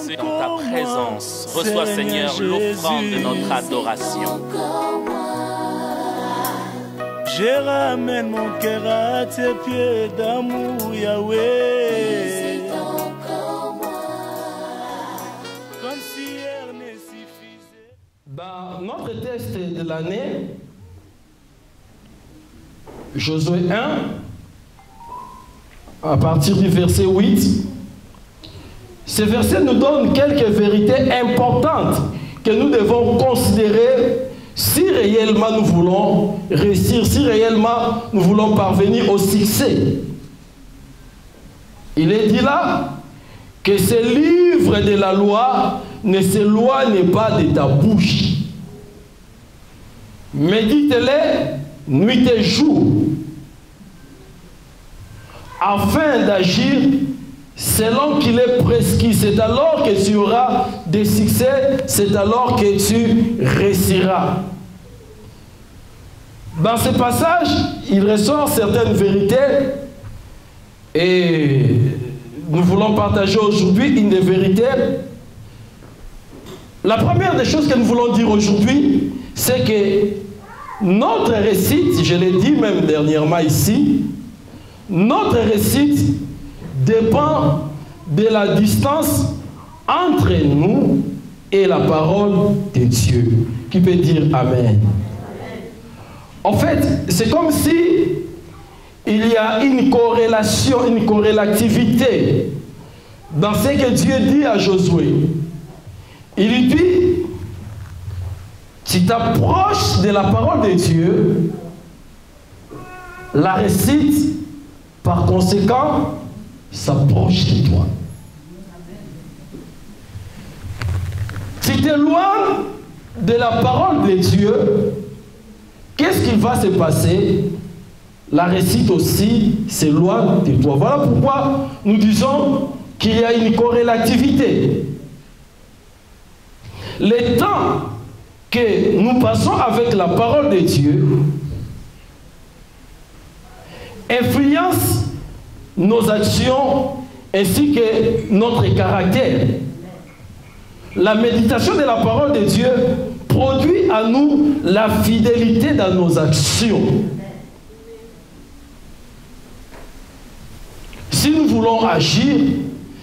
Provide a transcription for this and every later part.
C'est dans ta présence. Reçois, Seigneur, l'offrande de notre adoration. Je ramène mon cœur à tes pieds d'amour, Yahweh. Comme si rien ne suffisait. Dans notre texte de l'année, Josué 1, à partir du verset 8, ce verset nous donne quelques vérités importantes que nous devons considérer si réellement nous voulons réussir, si réellement nous voulons parvenir au succès. Il est dit là que ce livre de la loi ne s'éloigne pas de ta bouche. Médite-les nuit et jour, afin d'agir selon qu'il est prescrit. C'est alors que tu auras des succès, c'est alors que tu réussiras. Dans ce passage, il ressort certaines vérités et nous voulons partager aujourd'hui une des vérités. La première des choses que nous voulons dire aujourd'hui, c'est que notre réussite, je l'ai dit même dernièrement ici, notre réussite dépend de la distance entre nous et la parole de Dieu. Qui peut dire Amen? En fait, c'est comme si il y a une corrélation, une corrélativité dans ce que Dieu dit à Josué. Il lui dit, tu t'approches de la parole de Dieu, la réussite, par conséquent, s'approche de toi. Si tu t'éloignes de la parole de Dieu, qu'est-ce qui va se passer? La réussite aussi s'éloigne de toi. Voilà pourquoi nous disons qu'il y a une corrélativité. Le temps que nous passons avec la parole de Dieu influence nos actions ainsi que notre caractère. La méditation de la parole de Dieu produit à nous la fidélité dans nos actions. Si nous voulons agir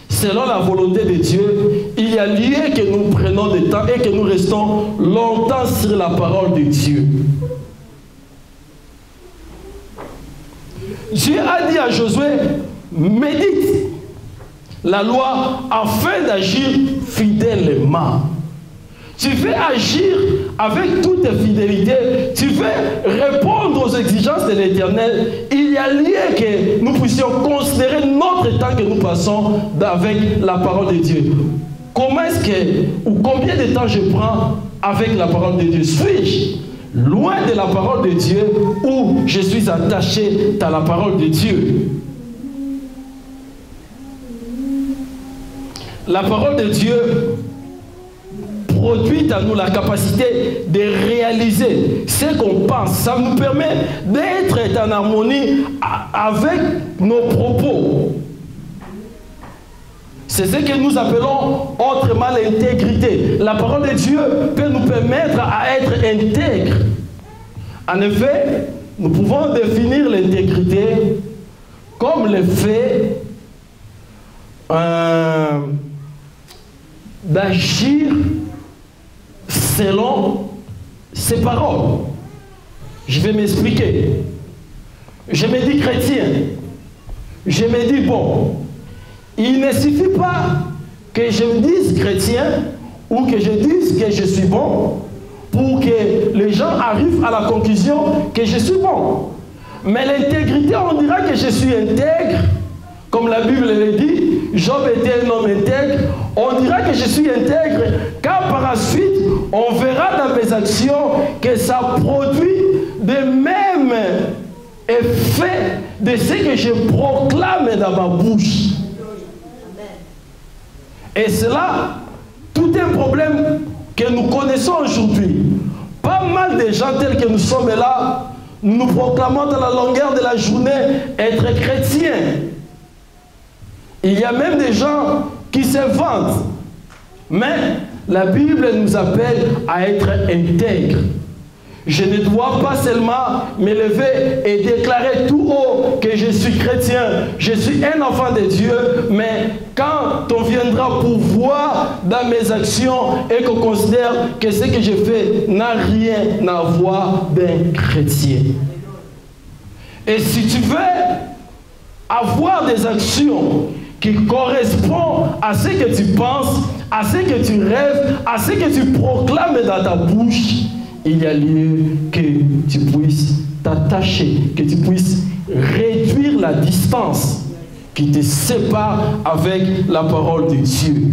selon la volonté de Dieu, il y a lieu que nous prenons du temps et que nous restons longtemps sur la parole de Dieu. Dieu a dit à Josué, médite la loi afin d'agir fidèlement. Tu veux agir avec toute fidélité, tu veux répondre aux exigences de l'Éternel, il y a lieu que nous puissions considérer notre temps que nous passons avec la parole de Dieu. Comment est-ce que, ou combien de temps je prends avec la parole de Dieu? Suis-je loin de la parole de Dieu ou je suis attaché à la parole de Dieu? La parole de Dieu produit à nous la capacité de réaliser ce qu'on pense. Ça nous permet d'être en harmonie avec nos propos. C'est ce que nous appelons autrement l'intégrité. La parole de Dieu peut nous permettre à être intègre. En effet, nous pouvons définir l'intégrité comme le fait d'agir selon ses paroles. Je vais m'expliquer. Je me dis chrétien. Je me dis bon. Il ne suffit pas que je me dise chrétien ou que je dise que je suis bon pour que les gens arrivent à la conclusion que je suis bon. Mais l'intégrité, on dira que je suis intègre, comme la Bible le dit. Job était un homme intègre. On dira que je suis intègre, car par la suite, on verra dans mes actions que ça produit de même effet de ce que je proclame dans ma bouche. Et cela, tout un problème que nous connaissons aujourd'hui. Pas mal de gens tels que nous sommes là, nous proclamons dans la longueur de la journée être chrétiens. Il y a même des gens qui se se vante. Mais la Bible nous appelle à être intègre. Je ne dois pas seulement me lever et déclarer tout haut que je suis chrétien, je suis un enfant de Dieu, mais quand on viendra pour voir dans mes actions et qu'on considère que ce que je fais n'a rien à voir d'un chrétien. Et si tu veux avoir des actions qui correspondent à ce que tu penses, à ce que tu rêves, à ce que tu proclames dans ta bouche, il y a lieu que tu puisses t'attacher, que tu puisses réduire la distance qui te sépare avec la parole de Dieu.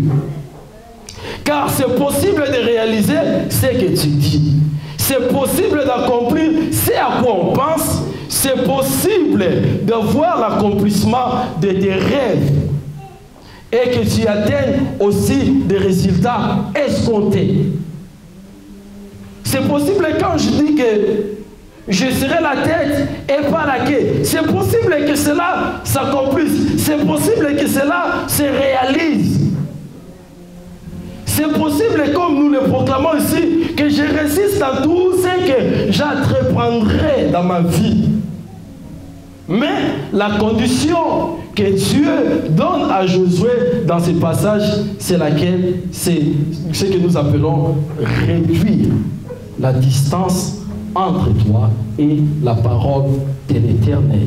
Car c'est possible de réaliser ce que tu dis. C'est possible d'accomplir ce à quoi on pense. C'est possible de voir l'accomplissement de tes rêves et que tu atteignes aussi des résultats escomptés. C'est possible quand je dis que je serai la tête et pas la queue. C'est possible que cela s'accomplisse. C'est possible que cela se réalise. C'est possible, comme nous le proclamons ici, que je résiste à tout ce que j'entreprendrai dans ma vie. Mais la condition que Dieu donne à Josué dans ce passage, c'est laquelle? C'est ce que nous appelons réduire la distance entre toi et la parole de l'Éternel.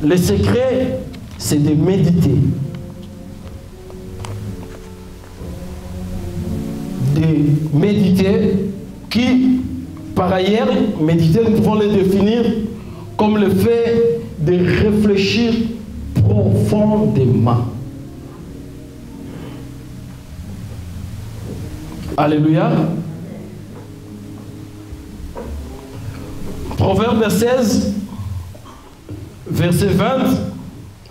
Le secret, c'est de méditer. De méditer, qui, par ailleurs, méditer, nous pouvons le définir comme le fait de réfléchir profondément. Alléluia. Proverbe 16, verset 20,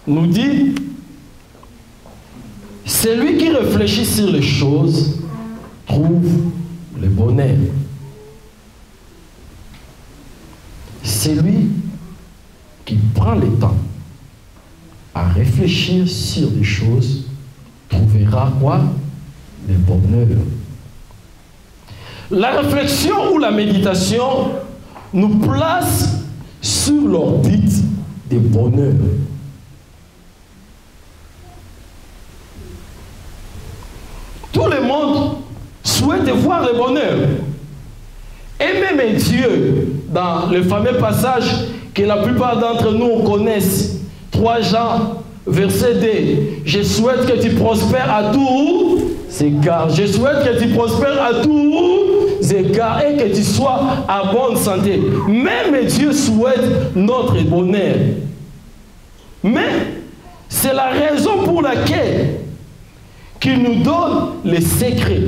nous dit: celui qui réfléchit sur les choses trouve le bonheur. Celui qui prend le temps à réfléchir sur des choses trouvera quoi? Le bonheur. La réflexion ou la méditation nous place sur l'orbite du bonheur. Tout le monde souhaite voir le bonheur. Et même Dieu, dans le fameux passage que la plupart d'entre nous connaissent, 3 Jean, verset 2, je souhaite que tu prospères à tous égards. Je souhaite que tu prospères à tous égards et que tu sois en bonne santé. Même Dieu souhaite notre bonheur. Mais c'est la raison pour laquelle qu'il nous donne les secrets.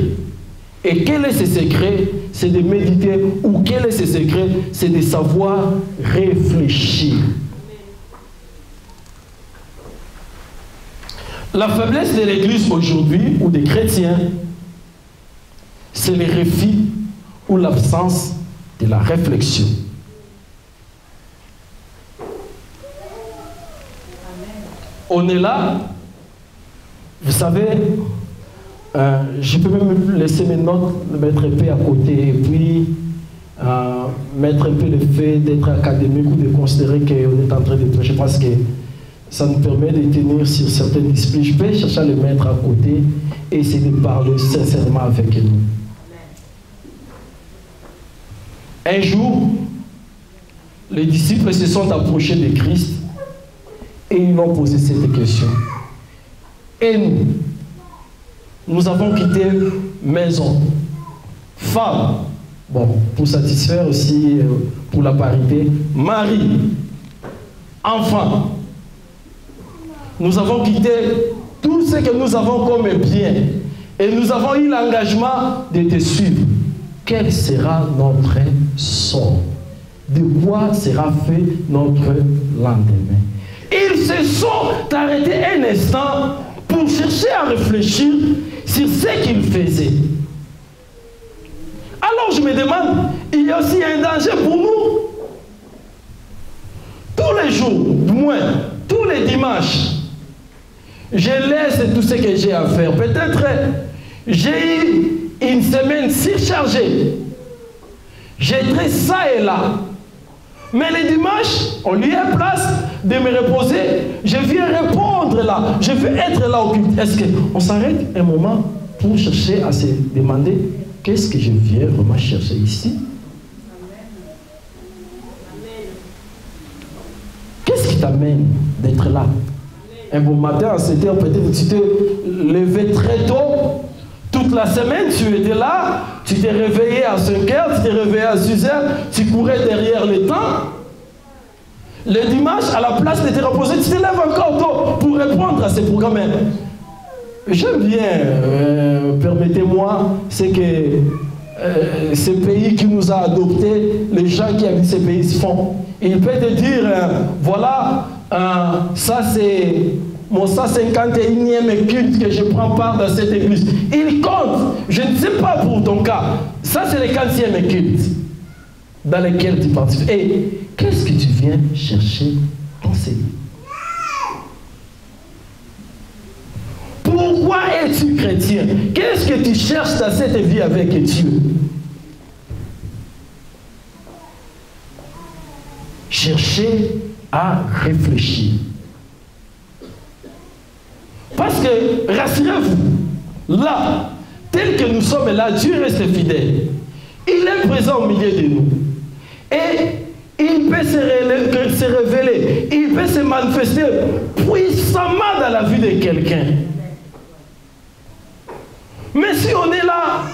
Et quel est ce secret? C'est de méditer. Ou quel est ce secret? C'est de savoir réfléchir. La faiblesse de l'Église aujourd'hui, ou des chrétiens, c'est le refus ou l'absence de la réflexion. On est là, vous savez, je peux même laisser mes notes, mettre un peu à côté, et puis mettre un peu le fait d'être académique ou de considérer qu'on est en train de prêcher, parce que ça nous permet de tenir sur certaines disciplines. Je peux chercher à les mettre à côté et essayer de parler sincèrement avec nous. Un jour, les disciples se sont approchés de Christ et ils lui ont posé cette question. Et nous avons quitté maison, femme, bon, pour satisfaire aussi, pour la parité, mari, enfant. Nous avons quitté tout ce que nous avons comme bien et nous avons eu l'engagement de te suivre. Quel sera notre sort? De quoi sera fait notre lendemain? Ils se sont arrêtés un instant pour chercher à réfléchir sur ce qu'ils faisaient. Alors je me demande, il y a aussi un danger pour nous. Tous les jours, du moins tous les dimanches, je laisse tout ce que j'ai à faire. Peut-être j'ai eu une semaine surchargée. J'étais ça et là. Mais le dimanche, au lieu de place de me reposer, je viens répondre là. Je veux être là au culte. Est-ce qu'on s'arrête un moment pour chercher à se demander qu'est-ce que je viens vraiment chercher ici? Qu'est-ce qui t'amène d'être là? Un bon matin à 7 h, peut-être tu t'es levé très tôt. Toute la semaine, tu étais là, tu t'es réveillé à 5 h, tu t'es réveillé à 6 h, tu courais derrière le temps. Le dimanche, à la place de te reposer, tu te lèves encore tôt pour répondre à ces programmes. J'aime bien, permettez-moi, c'est que ce pays qui nous a adoptés, les gens qui habitent ces pays se font. Il peut te dire, voilà, ça c'est mon 151e culte que je prends part dans cette église. Il compte. Je ne sais pas pour ton cas. Ça, c'est le 40e culte dans lequel tu participes. Et qu'est-ce que tu viens chercher dans ces livres? Pourquoi es-tu chrétien? Qu'est-ce que tu cherches dans cette vie avec Dieu? Cherchez à réfléchir. Parce que, rassurez-vous, là, tel que nous sommes là, Dieu reste fidèle. Il est présent au milieu de nous. Et il peut se révéler, il peut se manifester puissamment dans la vie de quelqu'un. Mais si on est là,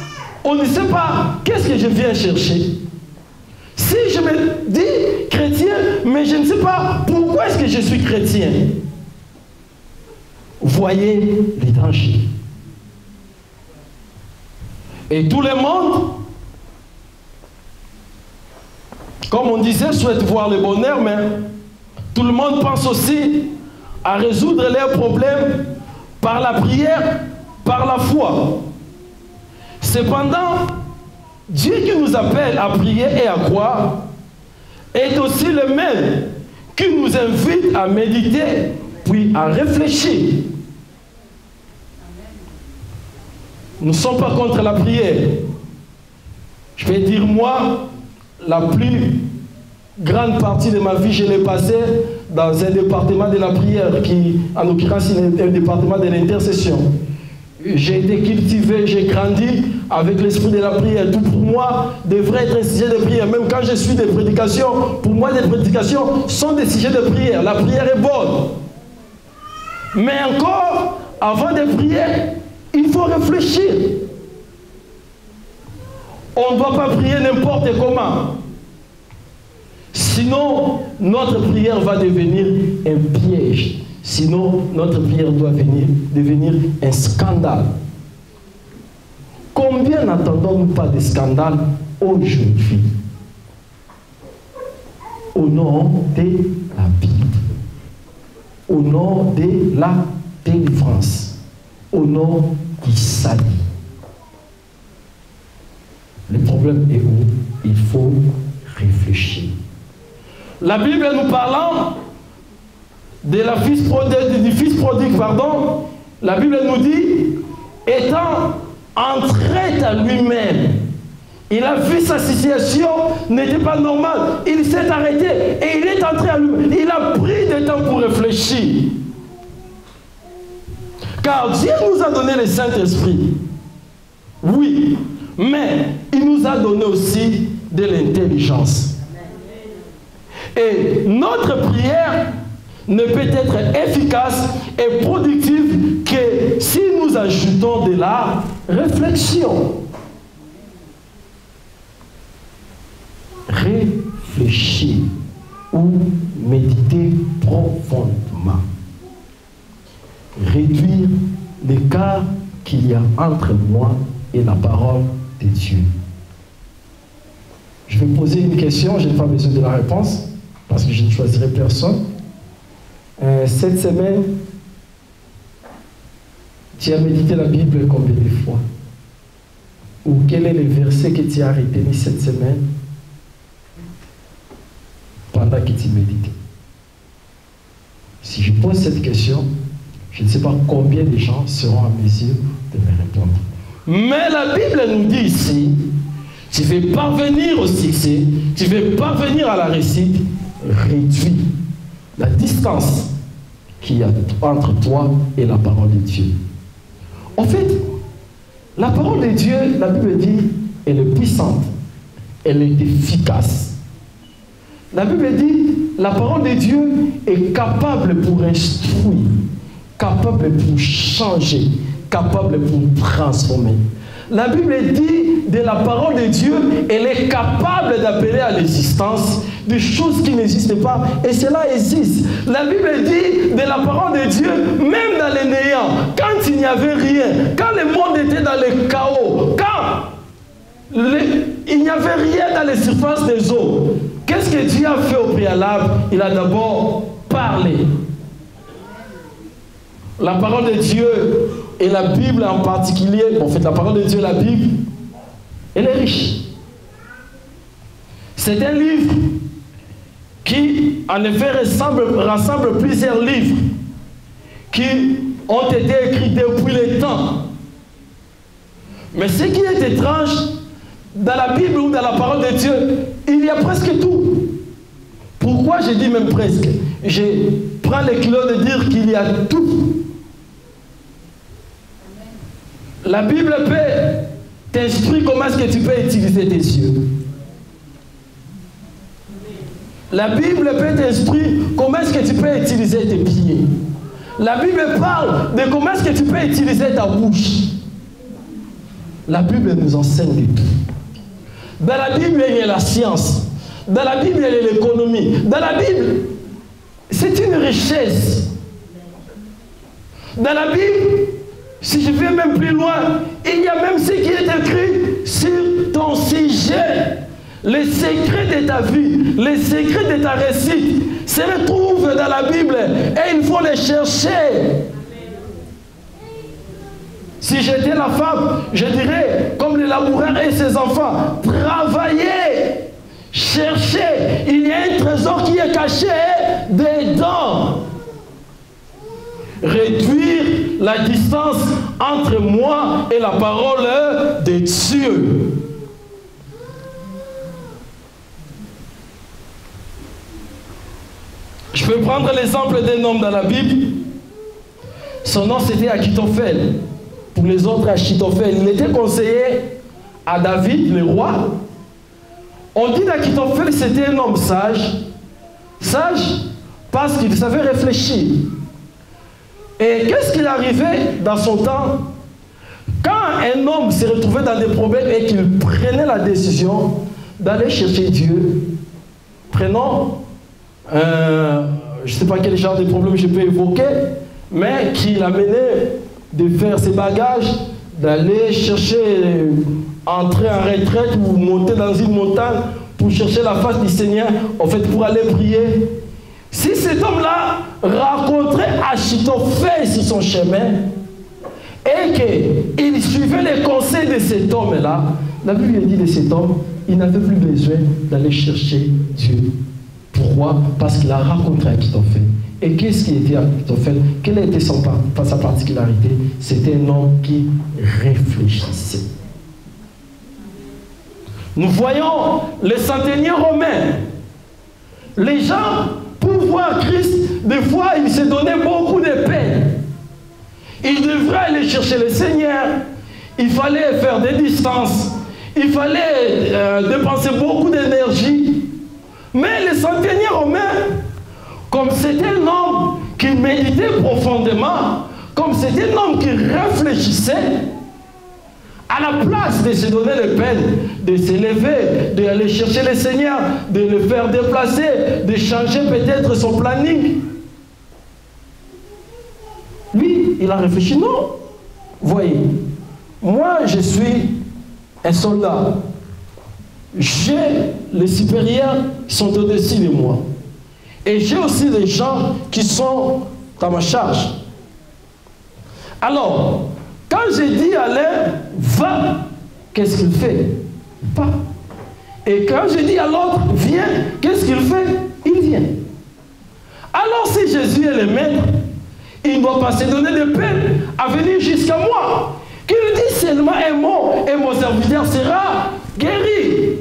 on ne sait pas qu'est-ce que je viens chercher. Si je me dis chrétien, mais je ne sais pas pourquoi est-ce que je suis chrétien. Voyez les dangers. Et tout le monde, comme on disait, souhaite voir le bonheur, mais tout le monde pense aussi à résoudre leurs problèmes par la prière, par la foi. Cependant, Dieu qui nous appelle à prier et à croire est aussi le même qui nous invite à méditer puis à réfléchir. Nous ne sommes pas contre la prière. Je vais dire, moi, la plus grande partie de ma vie, je l'ai passée dans un département de la prière qui, en l'occurrence, est un département de l'intercession. J'ai été cultivé, j'ai grandi avec l'esprit de la prière. Tout pour moi devrait être un sujet de prière. Même quand je suis des prédications, pour moi, les prédications sont des sujets de prière. La prière est bonne. Mais encore, avant de prier, il faut réfléchir. On ne doit pas prier n'importe comment. Sinon, notre prière va devenir un piège. Sinon, notre prière doit devenir un scandale. Combien n'attendons-nous pas de scandales aujourd'hui? Au nom de la Bible, au nom de la délivrance, au nom du salut. Le problème est où? Il faut réfléchir. La Bible nous parlant du fils prodigue, la Bible nous dit, étant entré à lui-même, il a vu sa situation n'était pas normale, il s'est arrêté et il est entré à lui-même. Il a pris du temps pour réfléchir. Car Dieu nous a donné le Saint-Esprit. Oui, mais il nous a donné aussi de l'intelligence. Et notre prière ne peut être efficace et productive que si nous ajoutons de la réflexion. Réfléchir ou méditer profondément. Réduire l'écart qu'il y a entre moi et la parole de Dieu. Je vais poser une question, je n'ai pas besoin de la réponse, parce que je ne choisirai personne. Cette semaine, tu as médité la Bible combien de fois? Ou quel est le verset que tu as retenu cette semaine pendant que tu méditais? Si je pose cette question, Je ne sais pas combien de gens seront en mesure de me répondre. Mais la Bible nous dit ici, tu veux parvenir au succès, tu veux parvenir à la réussite, réduis la distance qu'il y a entre toi et la parole de Dieu. En fait, la parole de Dieu, la Bible dit, elle est puissante, elle est efficace. La Bible dit, la parole de Dieu est capable pour instruire, capable pour changer, capable pour transformer. La Bible dit de la parole de Dieu, elle est capable d'appeler à l'existence des choses qui n'existent pas, et cela existe. La Bible dit de la parole de Dieu, même dans les néants, quand il n'y avait rien, quand le monde était dans le chaos, quand il n'y avait rien dans les surfaces des eaux, qu'est-ce que Dieu a fait au préalable? Il a d'abord parlé. La parole de Dieu et la Bible en particulier, en fait la parole de Dieu et la Bible, elle est riche. C'est un livre qui en effet rassemble plusieurs livres qui ont été écrits depuis le temps. Mais ce qui est étrange, dans la Bible ou dans la parole de Dieu, il y a presque tout. Pourquoi je dis même presque? Je prends le kilo de dire qu'il y a tout. La Bible peut t'instruire comment est-ce que tu peux utiliser tes yeux. La Bible peut t'instruire comment est-ce que tu peux utiliser tes pieds. La Bible parle de comment est-ce que tu peux utiliser ta bouche. La Bible nous enseigne de tout. Dans la Bible, il y a la science. Dans la Bible, il y a l'économie. Dans la Bible, c'est une richesse. Dans la Bible, si je vais même plus loin, il y a même ce qui est écrit sur ton sujet. Les secrets de ta vie, les secrets de ta réussite se retrouvent dans la Bible et il faut les chercher. Si j'étais la femme, je dirais, comme le laboureur et ses enfants, travaillez, cherchez. Il y a un trésor qui est caché dedans. Réduire la distance entre moi et la parole de Dieu. Je peux prendre l'exemple d'un homme dans la Bible. Son nom c'était Achitophel. Pour les autres, Achitophel. Il était conseiller à David, le roi. On dit d'Achitophel c'était un homme sage. Sage parce qu'il savait réfléchir. Et qu'est-ce qui arrivait dans son temps? Quand un homme se retrouvait dans des problèmes et qu'il prenait la décision d'aller chercher Dieu, prenons, je ne sais pas quel genre de problème je peux évoquer, mais qui l'amenait de faire ses bagages, d'aller chercher, entrer en retraite ou monter dans une montagne pour chercher la face du Seigneur, en fait pour aller prier. Si cet homme-là rencontrait Achitophel sur son chemin et qu'il suivait les conseils de cet homme-là, la Bible dit de cet homme, il n'avait plus besoin d'aller chercher Dieu. Pourquoi? Parce qu'il a rencontré Achitophel. Et qu'est-ce qui était Achitophel? Quelle était sa particularité? C'était un homme qui réfléchissait. Nous voyons les centeniers romains. Les gens, pour voir Christ, des fois, ils se donnaient beaucoup de peine. Ils devraient aller chercher le Seigneur. Il fallait faire des distances. Il fallait dépenser beaucoup d'énergie. Mais les centeniers romains, comme c'était un homme qui méditait profondément, comme c'était un homme qui réfléchissait, à la place de se donner le peine, de s'élever, d'aller chercher le Seigneur, de le faire déplacer, de changer peut-être son planning. Lui, il a réfléchi, non. Voyez, moi je suis un soldat. J'ai les supérieurs qui sont au-dessus de moi. Et j'ai aussi des gens qui sont à ma charge. Alors, quand j'ai dit à l'un, va, qu'est-ce qu'il fait? Pas. Et quand j'ai dit à l'autre, viens, qu'est-ce qu'il fait? Il vient. Alors si Jésus est le maître, il ne doit pas se donner de peine à venir jusqu'à moi. Qu'il dit seulement un mot et mon serviteur sera guéri.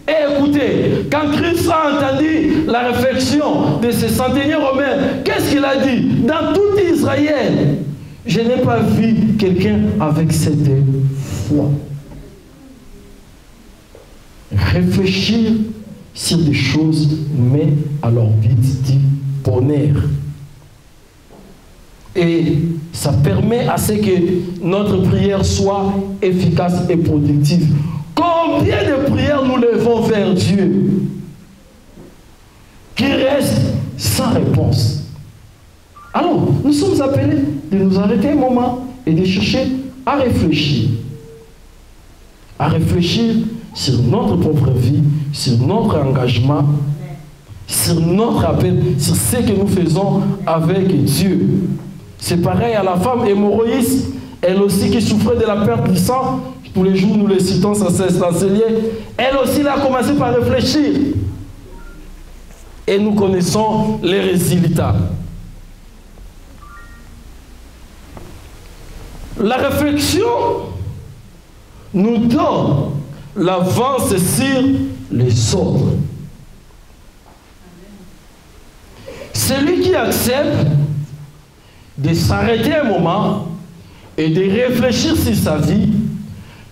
Et écoutez, quand Christ a entendu la réflexion de ce centenier romain, qu'est-ce qu'il a dit? Dans tout Israël, je n'ai pas vu quelqu'un avec cette foi. Réfléchir sur des choses met à leur vie du bonheur. Et ça permet à ce que notre prière soit efficace et productive. Combien de prières nous levons vers Dieu qui restent sans réponse? Alors, nous sommes appelés de nous arrêter un moment et de chercher à réfléchir. À réfléchir sur notre propre vie, sur notre engagement, sur notre appel, sur ce que nous faisons avec Dieu. C'est pareil à la femme hémorroïste, elle aussi qui souffrait de la perte du sang. Tous les jours, nous le citons, ça s'est enseigné. Elle aussi, elle a commencé par réfléchir. Et nous connaissons les résultats. La réflexion nous donne l'avance sur les autres. Celui qui accepte de s'arrêter un moment et de réfléchir sur sa vie,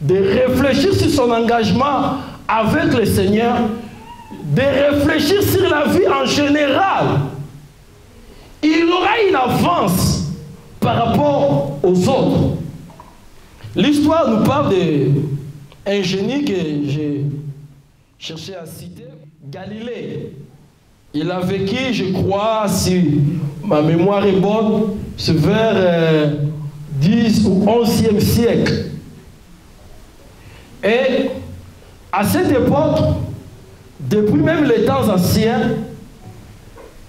de réfléchir sur son engagement avec le Seigneur, de réfléchir sur la vie en général, il aura une avance par rapport aux autres. L'histoire nous parle d'un génie que j'ai cherché à citer, Galilée. Il a vécu, je crois, si ma mémoire est bonne, c'est vers 10 ou 11e siècle. Et à cette époque, depuis même les temps anciens,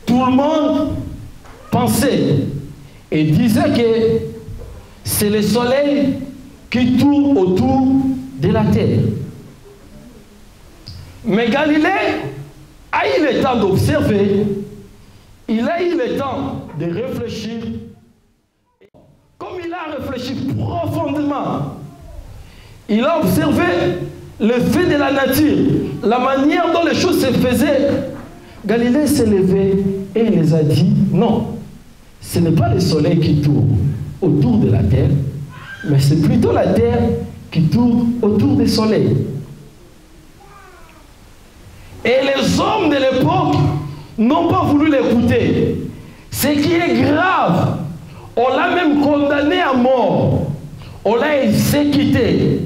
tout le monde pensait et disait que c'est le soleil qui tourne autour de la terre. Mais Galilée a eu le temps d'observer, il a eu le temps de réfléchir. Comme il a réfléchi profondément, il a observé le fait de la nature, la manière dont les choses se faisaient. Galilée s'est levé et il les a dit, non, ce n'est pas le soleil qui tourne autour de la terre, mais c'est plutôt la terre qui tourne autour du soleil. Et les hommes de l'époque n'ont pas voulu l'écouter. Ce qui est grave, on l'a même condamné à mort. On l'a exécuté.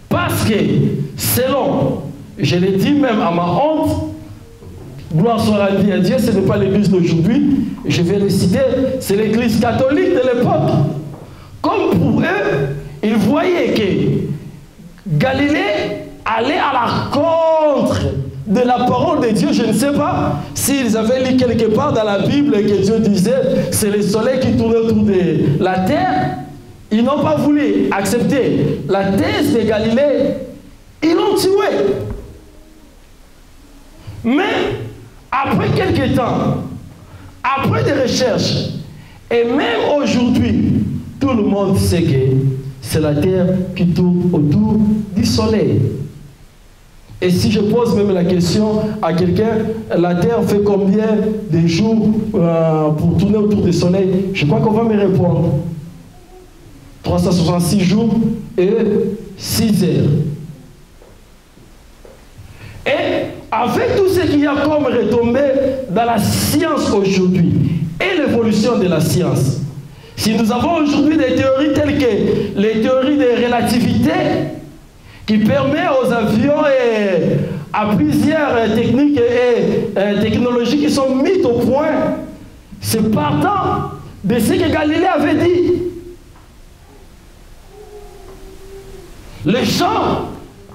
Parce que, selon, je l'ai dit même à ma honte, gloire soit rendue à Dieu, ce n'est pas l'église d'aujourd'hui, je vais le citer, c'est l'église catholique de l'époque. Comme pour eux, ils voyaient que Galilée allait à la contre de la parole de Dieu. Je ne sais pas s'ils avaient lu quelque part dans la Bible que Dieu disait c'est le soleil qui tourne autour de la terre. Ils n'ont pas voulu accepter la thèse de Galilée. Ils l'ont tué. Mais après quelques temps, après des recherches, et même aujourd'hui, tout le monde sait que c'est la terre qui tourne autour du soleil. Et si je pose même la question à quelqu'un, la terre fait combien de jours pour tourner autour du soleil? Je crois qu'on va me répondre. 366 jours et 6 heures. Et avec tout ce qu'il y a comme retombé dans la science aujourd'hui et l'évolution de la science, si nous avons aujourd'hui des théories telles que les théories de relativité qui permettent aux avions et à plusieurs techniques et technologies qui sont mises au point, c'est partant de ce que Galilée avait dit. Les gens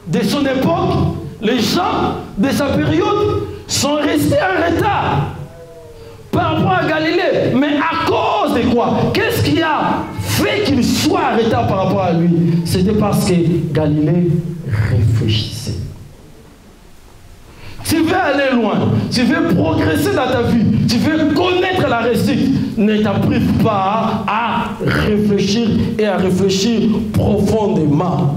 de son époque, les gens de sa période sont restés en retard par rapport à Galilée. Mais à cause de quoi? Qu'est-ce qui a fait qu'il soit en retard par rapport à lui? C'était parce que Galilée réfléchissait. tu veux aller loin, tu veux progresser dans ta vie, tu veux connaître la réussite, ne t'apprive pas à réfléchir et à réfléchir profondément.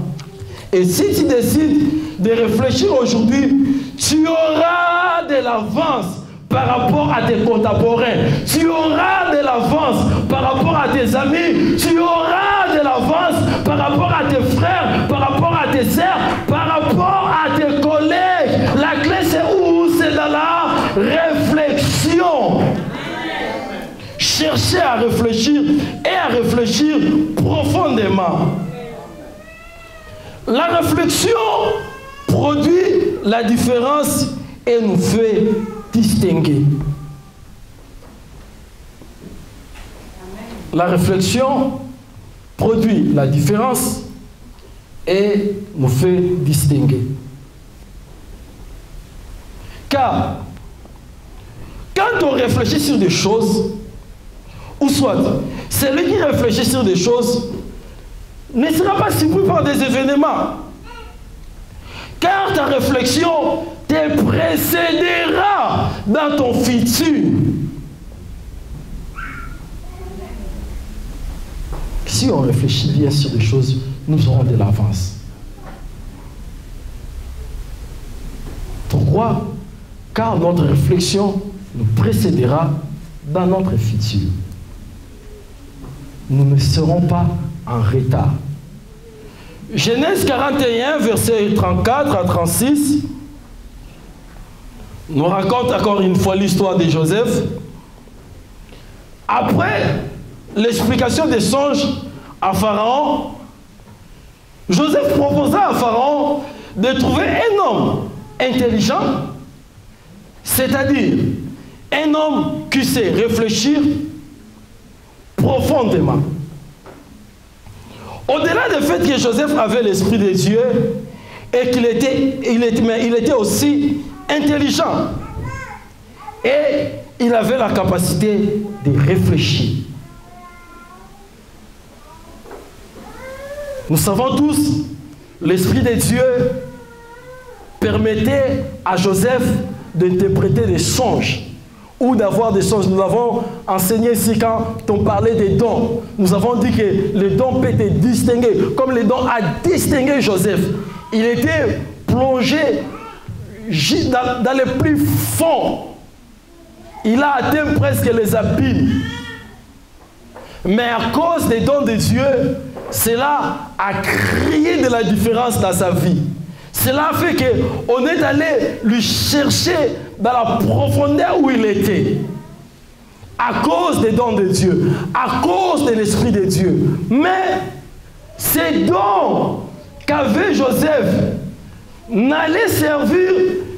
Et si tu décides de réfléchir aujourd'hui, tu auras de l'avance par rapport à tes contemporains. Tu auras de l'avance par rapport à tes amis. Tu auras de l'avance par rapport à tes frères, par rapport à tes sœurs, par rapport à tes collègues. La clé c'est où? C'est dans la réflexion. Cherchez à réfléchir et à réfléchir profondément. La réflexion produit la différence et nous fait distinguer. La réflexion produit la différence et nous fait distinguer. Car quand on réfléchit sur des choses, ou soit celui qui réfléchit sur des choses ne sera pas surpris par des événements. Car ta réflexion te précédera dans ton futur. Si on réfléchit bien sur des choses, nous aurons de l'avance. Pourquoi? Car notre réflexion nous précédera dans notre futur. Nous ne serons pas en retard. Genèse 41, versets 34 à 36, nous raconte encore une fois l'histoire de Joseph. Après l'explication des songes à Pharaon, Joseph proposa à Pharaon de trouver un homme intelligent, c'est-à-dire un homme qui sait réfléchir profondément. Au-delà du fait que Joseph avait l'esprit de Dieu et qu'il était aussi intelligent et il avait la capacité de réfléchir. Nous savons tous, l'esprit de Dieu permettait à Joseph d'interpréter des songes ou d'avoir des songes. Nous avons enseigné ici quand on parlait des dons. Nous avons dit que les dons peuvent être distingués, comme les dons a distingué Joseph. Il était plongé dans les plus fonds. Il a atteint presque les abîmes. Mais à cause des dons de Dieu, cela a créé de la différence dans sa vie. Cela a fait qu'on est allé lui chercher dans la profondeur où il était. À cause des dons de Dieu, à cause de l'Esprit de Dieu. Mais ces dons qu'avait Joseph n'allaient servir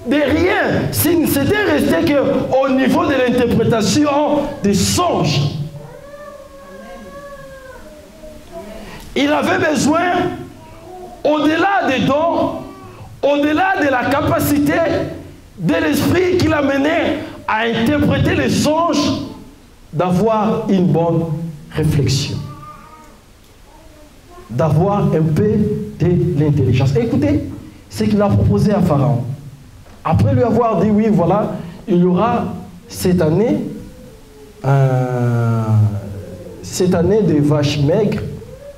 de rien s'il s'était resté qu'au niveau de l'interprétation des songes. Il avait besoin, au-delà des dons, au-delà de la capacité de l'esprit qui l'amenait à interpréter les songes, d'avoir une bonne réflexion, d'avoir un peu de l'intelligence. Écoutez ce qu'il a proposé à Pharaon. Après lui avoir dit, oui, voilà, il y aura cette année des vaches maigres,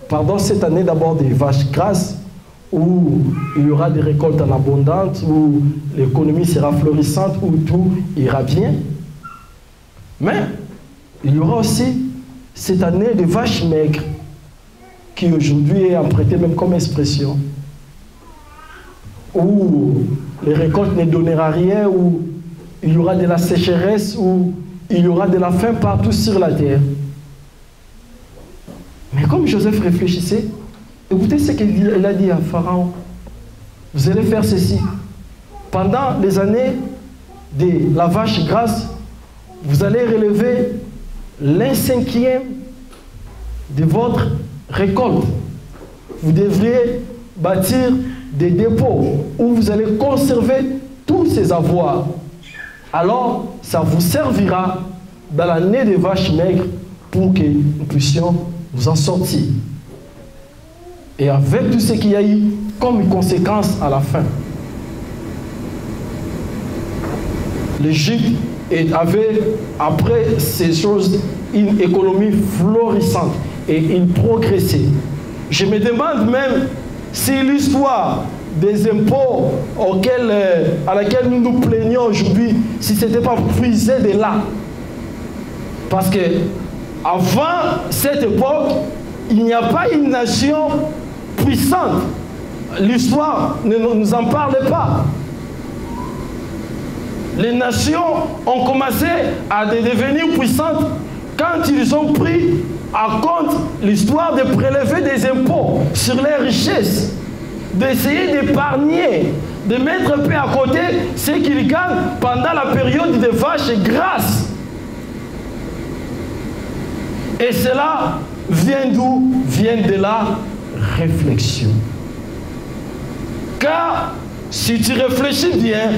pardon, cette année d'abord des vaches grasses, où il y aura des récoltes en abondance, où l'économie sera florissante, où tout ira bien. Mais il y aura aussi cette année de vaches maigres, qui aujourd'hui est empruntée même comme expression, où les récoltes ne donneront rien, où il y aura de la sécheresse, où il y aura de la faim partout sur la terre. Mais comme Joseph réfléchissait, écoutez ce qu'il a dit à Pharaon. Vous allez faire ceci. Pendant les années de la vache grasse, vous allez relever l'1/5 de votre récolte. Vous devriez bâtir des dépôts où vous allez conserver tous ces avoirs. Alors, ça vous servira dans l'année des vaches maigres pour que nous puissions vous en sortir. Et avec tout ce qu'il y a eu comme conséquence à la fin. l'Égypte avait, après ces choses, une économie florissante et une progressée. Je me demande même si l'histoire des impôts à laquelle nous nous plaignons aujourd'hui, si ce n'était pas puisé de là. Parce que avant cette époque, il n'y a pas une nation puissante. L'histoire ne nous en parle pas. Les nations ont commencé à devenir puissantes quand ils ont pris en compte l'histoire de prélever des impôts sur les richesses, d'essayer d'épargner, de mettre un peu à côté ce qu'ils gagnent pendant la période de vaches grasses. Et cela vient d'où? Vient de la réflexion. Car si tu réfléchis bien,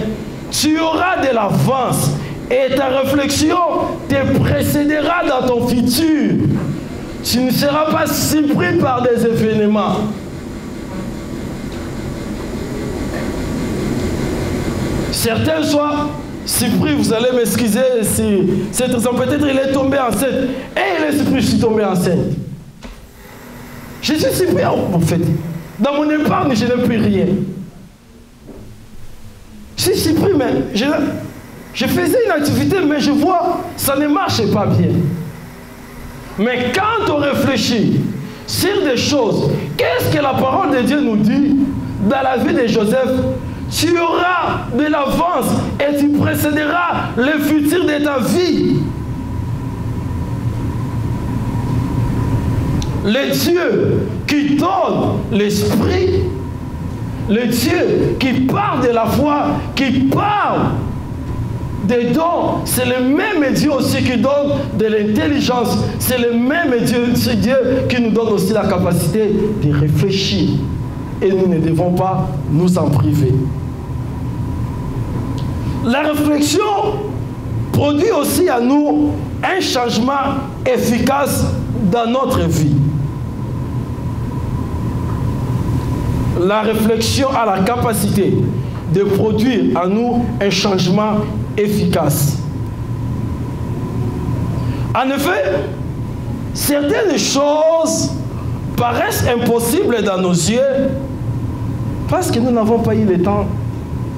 tu auras de l'avance et ta réflexion te précédera dans ton futur. Tu ne seras pas surpris par des événements. Certains soient surpris, vous allez m'excuser si cette raison, peut-être il est tombé enceinte. Et il est surpris, je suis tombé enceinte. Je suis surpris en fait. Dans mon épargne, je n'ai plus rien. Je suis surpris, mais je faisais une activité, mais je vois, ça ne marche pas bien. Mais quand on réfléchit sur des choses, qu'est-ce que la parole de Dieu nous dit dans la vie de Joseph? Tu auras de l'avance et tu précéderas le futur de ta vie. Le Dieu qui donne l'esprit, le Dieu qui parle de la foi, qui parle des dons, c'est le même Dieu aussi qui donne de l'intelligence. C'est le même Dieu, ce Dieu qui nous donne aussi la capacité de réfléchir. Et nous ne devons pas nous en priver. La réflexion produit aussi à nous un changement efficace dans notre vie. La réflexion a la capacité de produire à nous un changement efficace. En effet, certaines choses paraissent impossibles dans nos yeux parce que nous n'avons pas eu le temps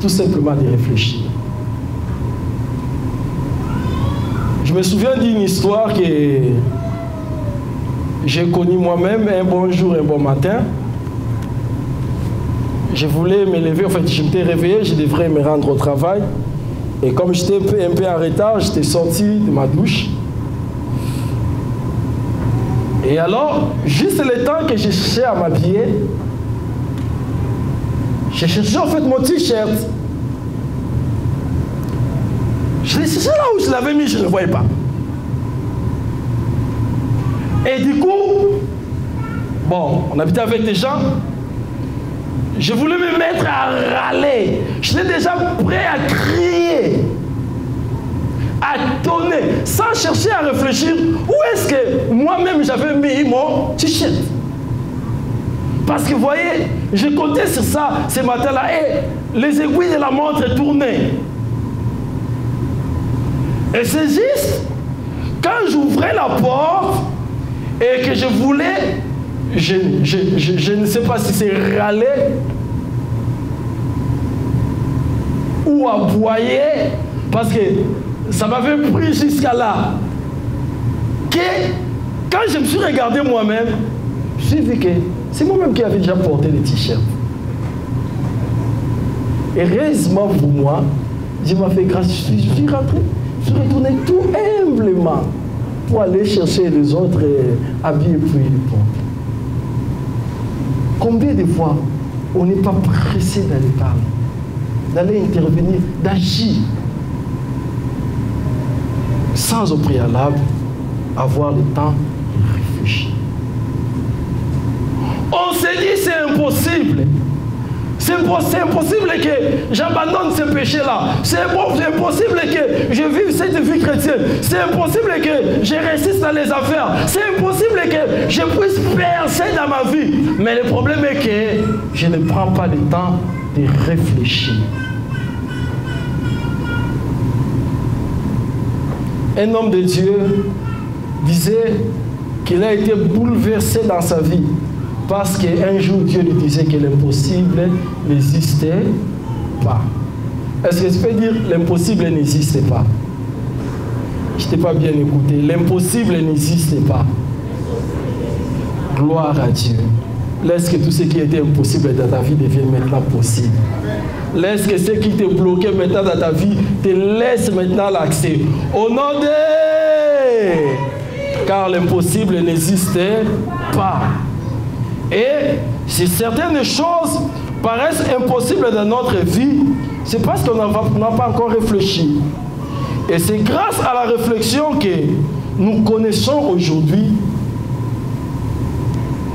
tout simplement de réfléchir. Je me souviens d'une histoire que j'ai connue moi-même un bon jour, un bon matin. Je voulais me lever, en fait, je m'étais réveillé, je devrais me rendre au travail. Et comme j'étais un peu en retard, j'étais sorti de ma douche. Et alors, juste le temps que je cherchais à m'habiller, je cherchais en fait mon t-shirt. Je l'ai cherché là où je l'avais mis, je ne le voyais pas. Et du coup, bon, on habitait avec des gens. Je voulais me mettre à râler. J'étais déjà prêt à crier, à tonner, sans chercher à réfléchir où est-ce que moi-même j'avais mis mon t-shirt. Parce que vous voyez, je comptais sur ça ce matin-là et les aiguilles de la montre tournaient. Et c'est juste quand j'ouvrais la porte et que je voulais, je ne sais pas si c'est râler ou aboyer, parce que ça m'avait pris jusqu'à là. Que quand je me suis regardé moi-même, je me suis dit que c'est moi-même qui avais déjà porté le t-shirt. Et heureusement pour moi, Dieu m'a fait grâce, je suis rentré. Je suis retourné tout humblement pour aller chercher les autres habits et puis les portes. Combien de fois on n'est pas pressé d'aller parler, d'aller intervenir, d'agir, sans au préalable avoir le temps de réfléchir. On s'est dit c'est impossible. C'est impossible que j'abandonne ce péché-là. C'est impossible que je vive cette vie chrétienne. C'est impossible que je résiste dans les affaires. C'est impossible que je puisse percer dans ma vie. Mais le problème est que je ne prends pas le temps de réfléchir. Un homme de Dieu disait qu'il a été bouleversé dans sa vie parce qu'un jour Dieu lui disait que l'impossible n'existait pas. Est-ce que je peux dire l'impossible n'existe pas? Je t'ai pas bien écouté. L'impossible n'existe pas. Gloire à Dieu. Laisse que tout ce qui était impossible dans ta vie devienne maintenant possible. Laisse que ce qui te bloquait maintenant dans ta vie te laisse maintenant l'accès. Au nom de... Car l'impossible n'existait pas. Et si certaines choses paraissent impossibles dans notre vie, c'est parce qu'on n'a pas encore réfléchi. Et c'est grâce à la réflexion que nous connaissons aujourd'hui.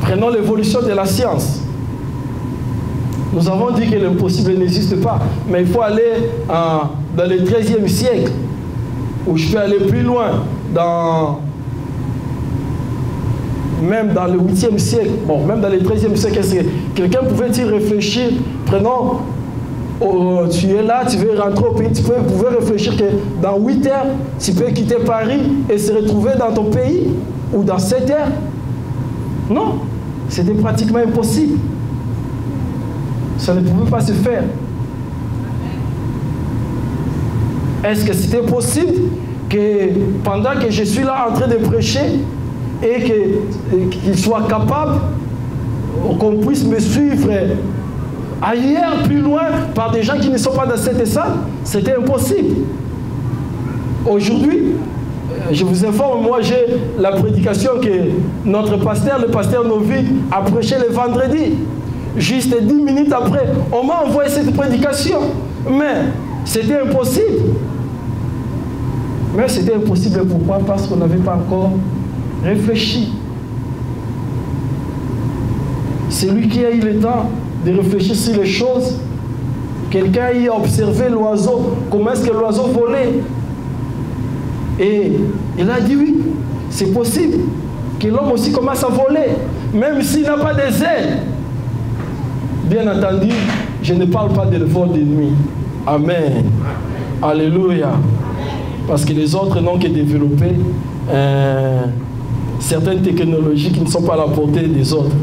Prenons l'évolution de la science. Nous avons dit que l'impossible n'existe pas, mais il faut aller dans le XIIIe siècle, où je peux aller plus loin, même dans le 8e siècle, bon, même dans le 13e siècle, quelqu'un pouvait-il réfléchir, prenons, tu es là, tu veux rentrer au pays, tu pouvais réfléchir que dans 8 heures, tu peux quitter Paris et se retrouver dans ton pays, ou dans 7 heures. Non, c'était pratiquement impossible. Ça ne pouvait pas se faire. Est-ce que c'était possible que pendant que je suis là en train de prêcher et qu'il soit capable qu'on puisse me suivre ailleurs, plus loin, par des gens qui ne sont pas dans cette salle? C'était impossible. Aujourd'hui, je vous informe, moi j'ai la prédication que notre pasteur, le pasteur Novi, a prêché le vendredi. Juste 10 minutes après, on m'a envoyé cette prédication. Mais c'était impossible. Mais c'était impossible, pourquoi? Parce qu'on n'avait pas encore réfléchi. Celui qui a eu le temps de réfléchir sur les choses, quelqu'un y a observé l'oiseau, comment est-ce que l'oiseau volait. Et il a dit oui, c'est possible que l'homme aussi commence à voler, même s'il n'a pas des ailes. Bien entendu, je ne parle pas de vol de nuit. Amen. Alléluia. Parce que les autres n'ont que développé certaines technologies qui ne sont pas à la portée des autres.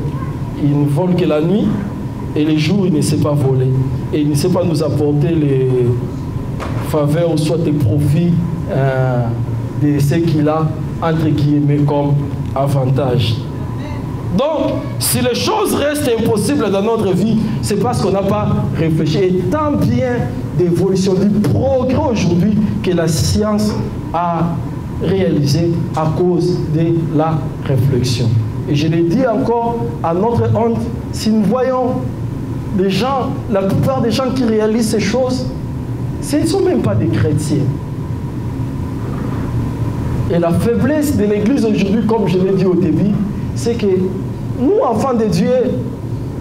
Ils ne volent que la nuit et les jours, ils ne savent pas voler. Et ils ne savent pas nous apporter les faveurs ou soit des profits de ce qu'il a entre guillemets comme avantage. Donc, si les choses restent impossibles dans notre vie, c'est parce qu'on n'a pas réfléchi. Et tant bien d'évolution, du progrès aujourd'hui que la science a réalisé à cause de la réflexion. Et je le dis encore à notre honte, si nous voyons des gens, la plupart des gens qui réalisent ces choses, ce ne sont même pas des chrétiens. Et la faiblesse de l'Église aujourd'hui, comme je l'ai dit au début, c'est que nous, enfants de Dieu,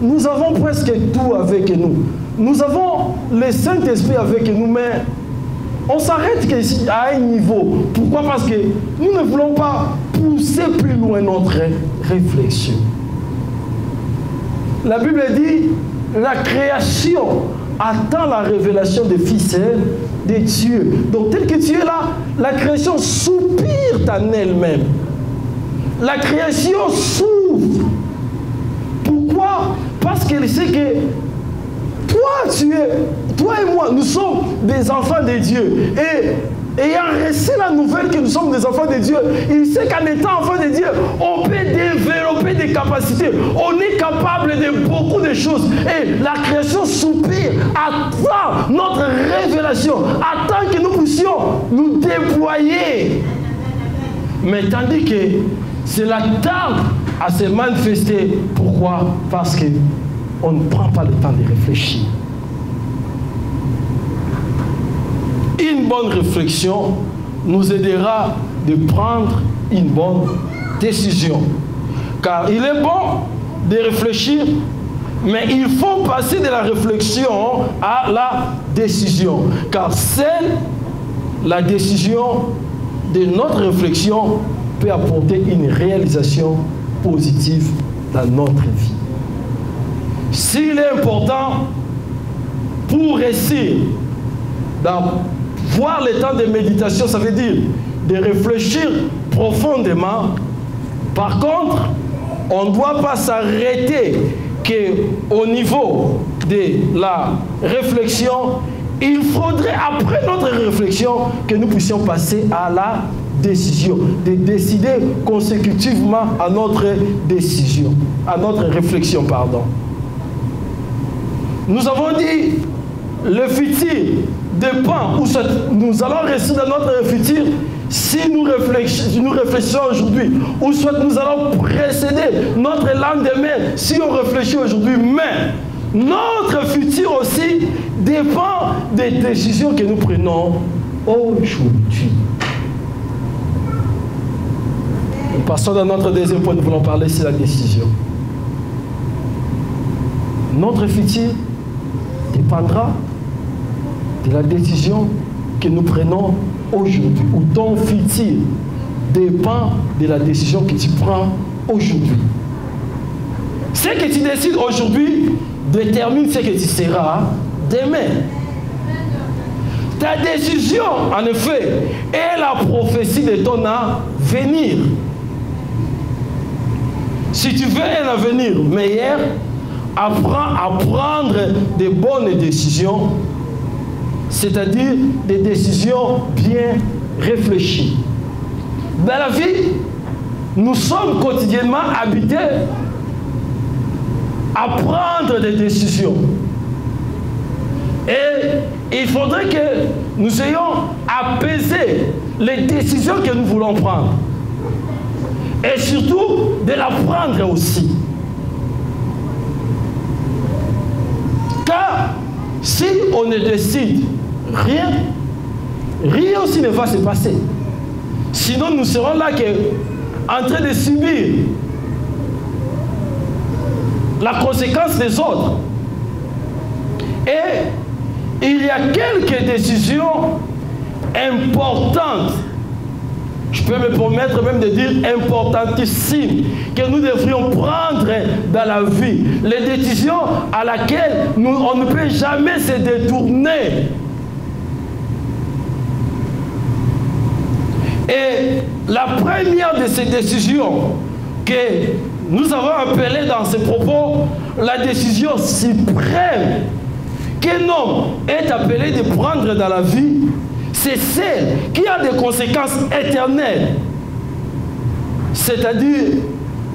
nous avons presque tout avec nous. Nous avons le Saint-Esprit avec nous, mais on s'arrête à un niveau. Pourquoi? Parce que nous ne voulons pas pousser plus loin notre réflexion. La Bible dit, la création attend la révélation des fils de Dieu. Donc tel que tu es là, la création soupire en elle-même. La création souffre. Pourquoi? Parce qu'elle sait que toi et moi, nous sommes des enfants de Dieu. Et ayant reçu la nouvelle que nous sommes des enfants de Dieu, il sait qu'en étant enfant de Dieu, on peut développer des capacités. On est capable de beaucoup de choses. Et la création soupire, attend notre révélation, attend que nous puissions nous déployer. Mais tandis que cela tarde à se manifester. Pourquoi? Parce qu'on ne prend pas le temps de réfléchir. Une bonne réflexion nous aidera de prendre une bonne décision. Car il est bon de réfléchir, mais il faut passer de la réflexion à la décision. Car la décision de notre réflexion peut apporter une réalisation positive dans notre vie. S'il est important pour réussir d'avoir le temps de méditation, ça veut dire de réfléchir profondément. Par contre, on ne doit pas s'arrêter qu'au niveau de la réflexion, il faudrait, après notre réflexion, que nous puissions passer à la décision, de décider consécutivement à notre décision, à notre réflexion, pardon. Nous avons dit, le futur dépend, où nous allons rester dans notre futur si nous réfléchissons aujourd'hui, ou soit nous allons précéder notre lendemain si on réfléchit aujourd'hui. Mais notre futur aussi dépend des décisions que nous prenons aujourd'hui. Nous passons dans notre deuxième point, nous voulons parler, c'est la décision. Notre futur dépendra de la décision que nous prenons aujourd'hui. Ou ton futur dépend de la décision que tu prends aujourd'hui. Ce que tu décides aujourd'hui détermine ce que tu seras demain. Ta décision, en effet, est la prophétie de ton avenir. Si tu veux un avenir meilleur, apprends à prendre de bonnes décisions, c'est-à-dire des décisions bien réfléchies. Dans la vie, nous sommes quotidiennement habités à prendre des décisions. Et il faudrait que nous ayons apaisé les décisions que nous voulons prendre. Et surtout, de la prendre aussi. Car si on ne décide rien, rien aussi ne va se passer. Sinon, nous serons là en train de subir la conséquence des autres. Et il y a quelques décisions importantes, je peux me permettre même de dire importantissimes, que nous devrions prendre dans la vie. Les décisions à laquelle on ne peut jamais se détourner. Et la première de ces décisions que nous avons appelée dans ces propos, la décision suprême qu'un homme est appelé de prendre dans la vie, c'est celle qui a des conséquences éternelles. C'est-à-dire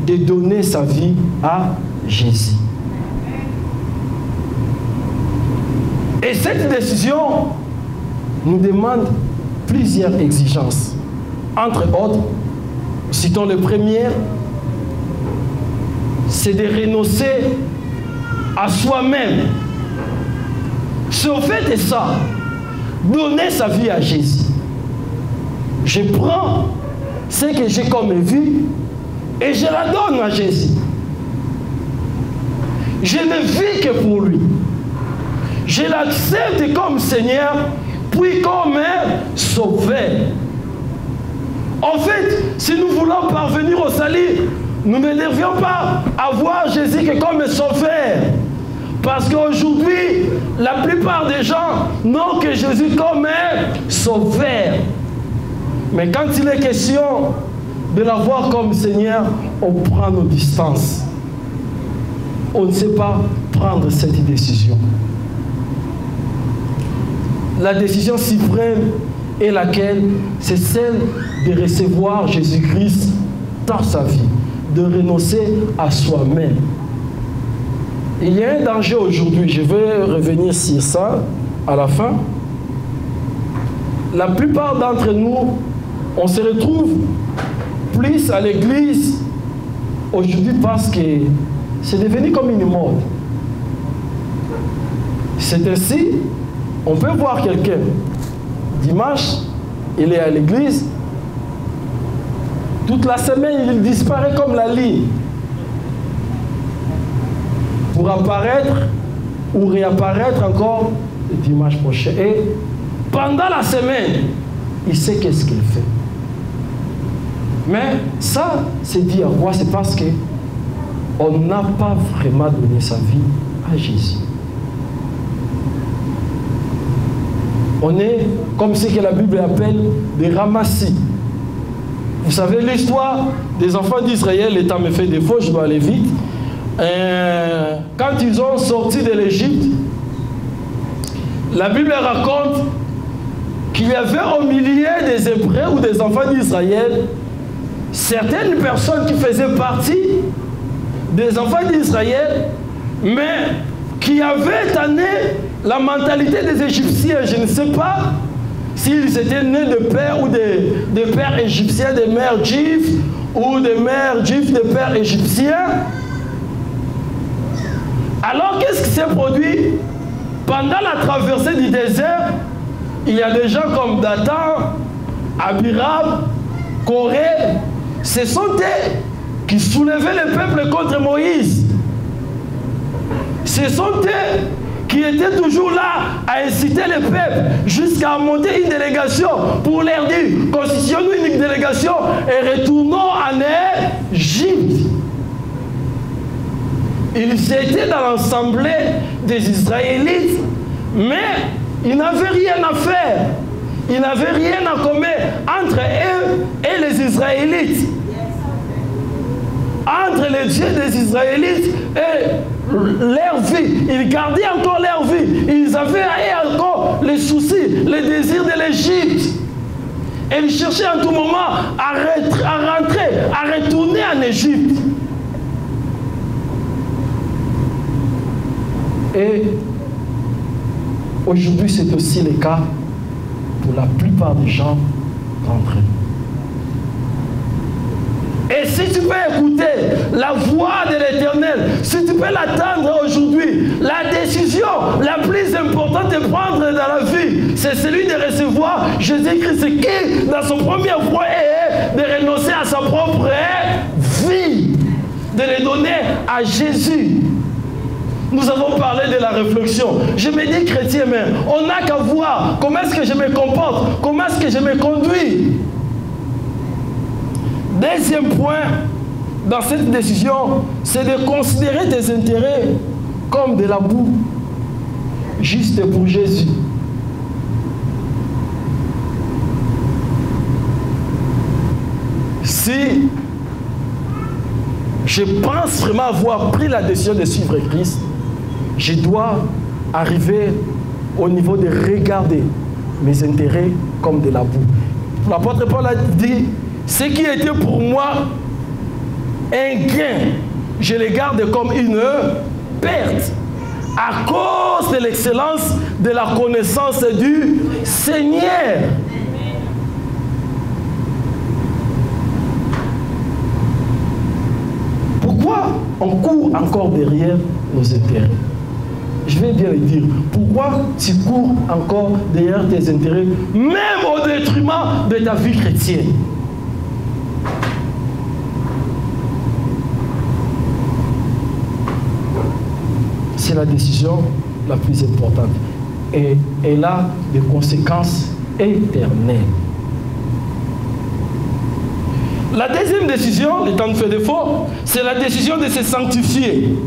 de donner sa vie à Jésus. Et cette décision nous demande plusieurs exigences. Entre autres, citons le premier, c'est de renoncer à soi-même. Si on fait ça, donner sa vie à Jésus. Je prends ce que j'ai comme vie et je la donne à Jésus. Je ne vis que pour lui. Je l'accepte comme Seigneur, puis comme Sauveur. En fait, si nous voulons parvenir au salut, nous ne devrions pas avoir Jésus que comme Sauveur. Parce qu'aujourd'hui, la plupart des gens n'ont que Jésus comme Sauveur. Mais quand il est question de l'avoir comme Seigneur, on prend nos distances. On ne sait pas prendre cette décision. La décision suprême est laquelle? C'est celle de recevoir Jésus-Christ dans sa vie, de renoncer à soi-même. Il y a un danger aujourd'hui, je vais revenir sur ça à la fin. La plupart d'entre nous, on se retrouve plus à l'église aujourd'hui parce que c'est devenu comme une mode. C'est ainsi, on peut voir quelqu'un, dimanche, il est à l'église, toute la semaine, il disparaît comme la ligne. Pour apparaître ou réapparaître encore le dimanche prochain. Et pendant la semaine, il sait qu'est-ce qu'il fait. Mais ça, c'est dit à quoi? C'est parce qu'on n'a pas vraiment donné sa vie à Jésus. On est comme ce que la Bible appelle des ramassis. Vous savez l'histoire des enfants d'Israël, le temps me fait défaut, je dois aller vite. Quand ils ont sorti de l'Égypte, la Bible raconte qu'il y avait au milieu des Hébreux ou des enfants d'Israël certaines personnes qui faisaient partie des enfants d'Israël, mais qui avaient tanné la mentalité des Égyptiens. Je ne sais pas s'ils étaient nés de pères ou de pères égyptiens, de mères juifs, ou de mères juifs, de pères égyptiens. Alors, qu'est-ce qui s'est produit? Pendant la traversée du désert, il y a des gens comme Dathan, Abiram, Corée. Ce sont eux qui soulevaient le peuple contre Moïse. Ce sont eux qui étaient toujours là à inciter le peuple jusqu'à monter une délégation pour leur dire: constitutionnons une délégation et retournons en Égypte. Ils étaient dans l'assemblée des Israélites, mais ils n'avaient rien à faire. Ils n'avaient rien à commun entre eux et les Israélites. Entre les dieux des Israélites et leur vie. Ils gardaient encore leur vie. Ils avaient encore les soucis, les désirs de l'Égypte. Et ils cherchaient en tout moment à rentrer, à retourner en Égypte. Et aujourd'hui, c'est aussi le cas pour la plupart des gens d'entre eux. Et si tu peux écouter la voix de l'Éternel, si tu peux l'attendre aujourd'hui, la décision la plus importante de prendre dans la vie, c'est celui de recevoir Jésus-Christ qui, dans son premier point, est de renoncer à sa propre vie, de le donner à Jésus. Nous avons parlé de la réflexion. Je me dis chrétien, mais on n'a qu'à voir comment est-ce que je me comporte, comment est-ce que je me conduis. Deuxième point dans cette décision, c'est de considérer tes intérêts comme de la boue, juste pour Jésus. Si je pense vraiment avoir pris la décision de suivre Christ, je dois arriver au niveau de regarder mes intérêts comme de la boue. L'apôtre Paul a dit: ce qui était pour moi un gain, je le garde comme une perte, à cause de l'excellence de la connaissance du Seigneur. Pourquoi on court encore derrière nos intérêts? Je vais bien le dire. Pourquoi tu cours encore derrière tes intérêts, même au détriment de ta vie chrétienne? C'est la décision la plus importante. Et elle a des conséquences éternelles. La deuxième décision, le temps nous fait défaut, c'est la décision de se sanctifier.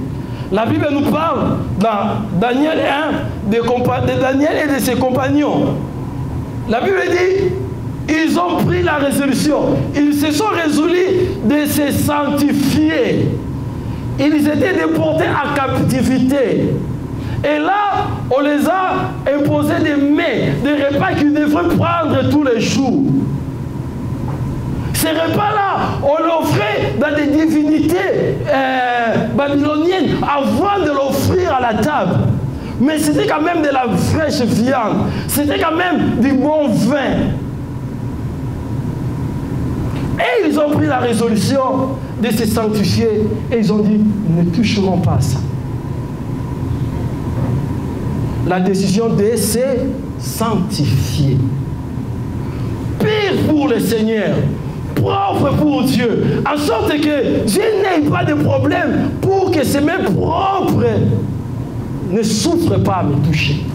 La Bible nous parle dans Daniel 1 de Daniel et de ses compagnons. La Bible dit: ils ont pris la résolution, ils se sont résolus de se sanctifier. Ils étaient déportés en captivité. Et là, on les a imposé des mets, des repas qu'ils devraient prendre tous les jours. Ces repas-là, on l'offrait dans des divinités babyloniennes avant de l'offrir à la table. Mais c'était quand même de la fraîche viande. C'était quand même du bon vin. Et ils ont pris la résolution de se sanctifier. Et ils ont dit: ne toucherons pas à ça. La décision de se sanctifier. Pire pour le Seigneur, propre pour Dieu, en sorte que je n'ai pas de problème pour que ces mains propres ne souffrent pas à me toucher.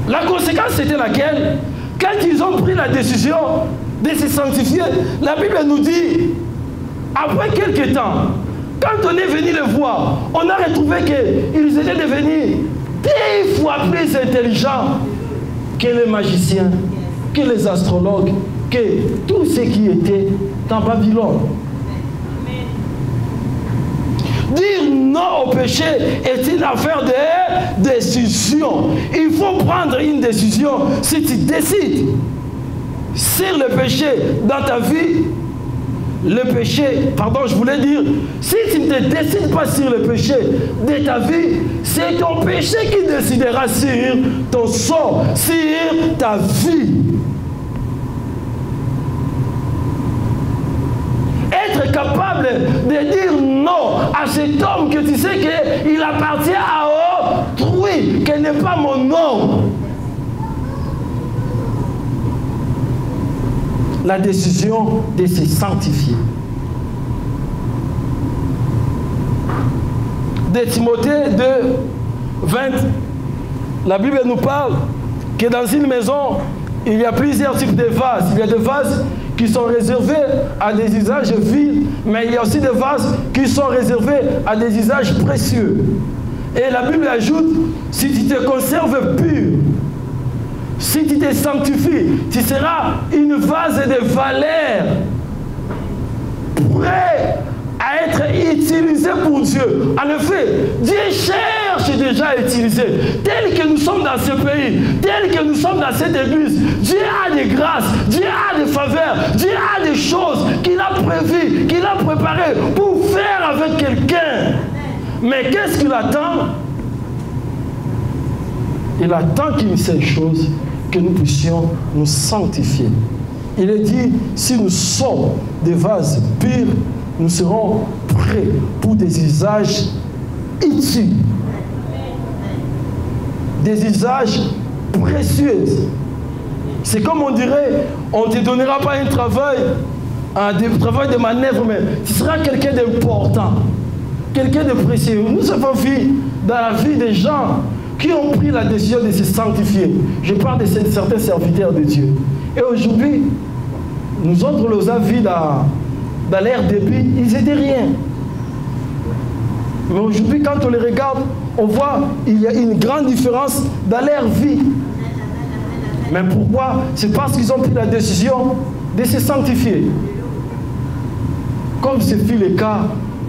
La conséquence c'était laquelle? Quand ils ont pris la décision de se sanctifier, la Bible nous dit, après quelques temps, quand on est venu les voir, on a retrouvé qu'ils étaient devenus 10 fois plus intelligents que les magiciens, que les astrologues, que tout ce qui était en Babylone. Dire non au péché est une affaire de décision. Il faut prendre une décision. Si tu décides sur le péché dans ta vie, le péché, pardon, je voulais dire, si tu ne te décides pas sur le péché de ta vie, c'est ton péché qui décidera sur ton sort, sur ta vie. Être capable de dire non à cet homme que tu sais qu'il appartient à autrui, qu'il n'est pas mon nom. La décision de se sanctifier. De Timothée 2, 20, la Bible nous parle que dans une maison, il y a plusieurs types de vases. Il y a des vases qui sont réservés à des usages vils, mais il y a aussi des vases qui sont réservés à des usages précieux. Et la Bible ajoute, si tu te conserves pur, si tu te sanctifies, tu seras une vase de valeur, prêt à être utilisé pour Dieu. En effet, Dieu cherche déjà à utiliser. Tel que nous sommes dans ce pays, tel que nous sommes dans cette église, Dieu a des grâces, Dieu a des faveurs, Dieu a des choses qu'il a prévues, qu'il a préparées pour faire avec quelqu'un. Mais qu'est-ce qu'il attend? Il attend qu'une seule chose, que nous puissions nous sanctifier. Il est dit, si nous sommes des vases purs, nous serons prêts pour des usages utiles, des usages précieux. C'est comme on dirait, on ne te donnera pas un travail de manœuvre, mais tu seras quelqu'un d'important, quelqu'un de précieux. Nous avons vu dans la vie des gens qui ont pris la décision de se sanctifier. Je parle de certains serviteurs de Dieu. Et aujourd'hui, nous autres, nous avons vu dans l'air débit, ils n'étaient rien. Mais aujourd'hui, quand on les regarde, on voit qu'il y a une grande différence dans leur vie. Mais pourquoi? C'est parce qu'ils ont pris la décision de se sanctifier. Comme ce fut le cas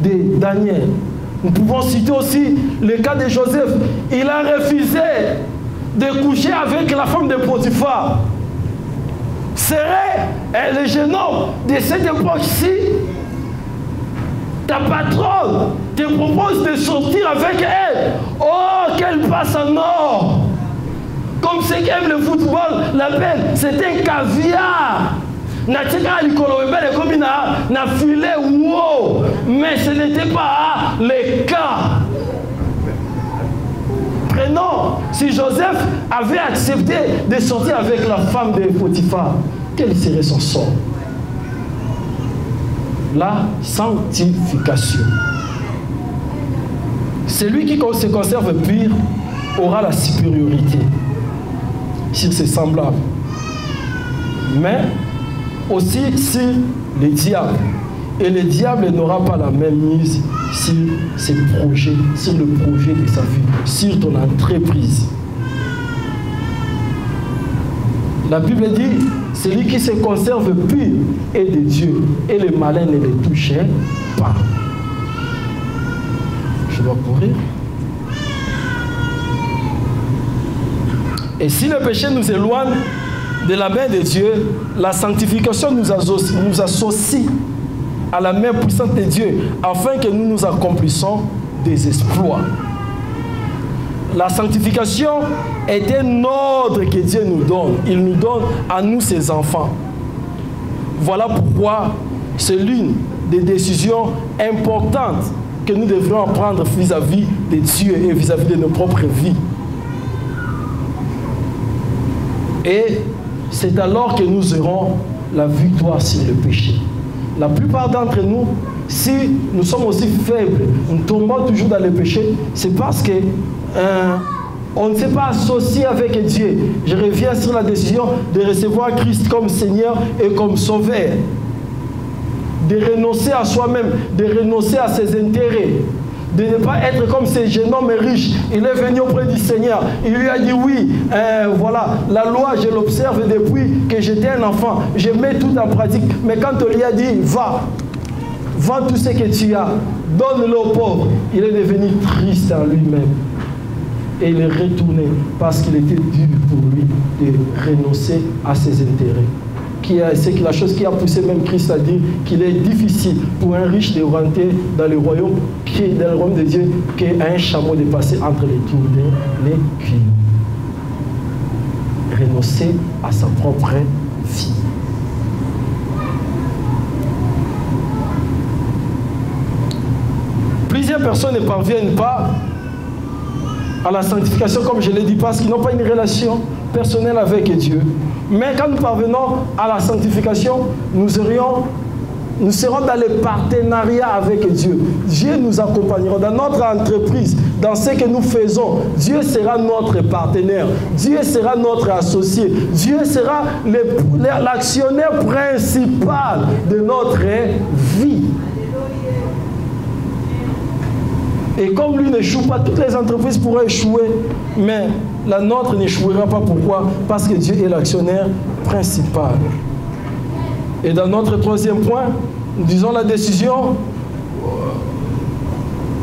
de Daniel. Nous pouvons citer aussi le cas de Joseph. Il a refusé de coucher avec la femme de Potiphar. Serait le jeune homme de cette époque-ci, ta patronne te propose de sortir avec elle. Oh, qu'elle passe en or. Comme ceux qui aiment le football l'appellent, c'est un caviar. Mais ce n'était pas le cas. Prenons, si Joseph avait accepté de sortir avec la femme de Potiphar, quel serait son sort? La sanctification. Celui qui se conserve pur aura la supériorité sur ses semblables. Mais aussi sur les diables. Et le diable n'aura pas la même mise sur ses projets, sur le projet de sa vie, sur ton entreprise. La Bible dit, celui qui se conserve pur est de Dieu, et le malin ne le touche pas. Je dois courir. Et si le péché nous éloigne de la main de Dieu, la sanctification nous associe à la main puissante de Dieu, afin que nous nous accomplissions des exploits. La sanctification est un ordre que Dieu nous donne. Il nous donne à nous, ses enfants. Voilà pourquoi c'est l'une des décisions importantes que nous devrions prendre vis-à-vis de Dieu et vis-à-vis de nos propres vies. Et c'est alors que nous aurons la victoire sur le péché. La plupart d'entre nous, si nous sommes aussi faibles, nous tombons toujours dans le péché, c'est parce que on ne s'est pas associé avec Dieu. Je reviens sur la décision de recevoir Christ comme Seigneur et comme Sauveur. De renoncer à soi-même, de renoncer à ses intérêts, de ne pas être comme ces jeunes hommes riches. Il est venu auprès du Seigneur. Il lui a dit oui, voilà, la loi, je l'observe depuis que j'étais un enfant. Je mets tout en pratique. Mais quand on lui a dit, va, vends tout ce que tu as, donne-le aux pauvres, il est devenu triste en lui-même. Et il est retourné parce qu'il était dur pour lui de renoncer à ses intérêts. C'est la chose qui a poussé même Christ à dire qu'il est difficile pour un riche de rentrer dans le royaume de Dieu qu'un chameau de passer entre les tours de l'aiguille. Renoncer à sa propre vie. Plusieurs personnes ne parviennent pas à la sanctification, comme je l'ai dit, parce qu'ils n'ont pas une relation personnelle avec Dieu. Mais quand nous parvenons à la sanctification, nous serons dans le partenariat avec Dieu. Dieu nous accompagnera dans notre entreprise, dans ce que nous faisons. Dieu sera notre partenaire. Dieu sera notre associé. Dieu sera l'actionnaire principal de notre vie. Et comme lui n'échoue pas, toutes les entreprises pourraient échouer, mais la nôtre n'échouera pas. Pourquoi? Parce que Dieu est l'actionnaire principal. Et dans notre troisième point, nous disons la décision,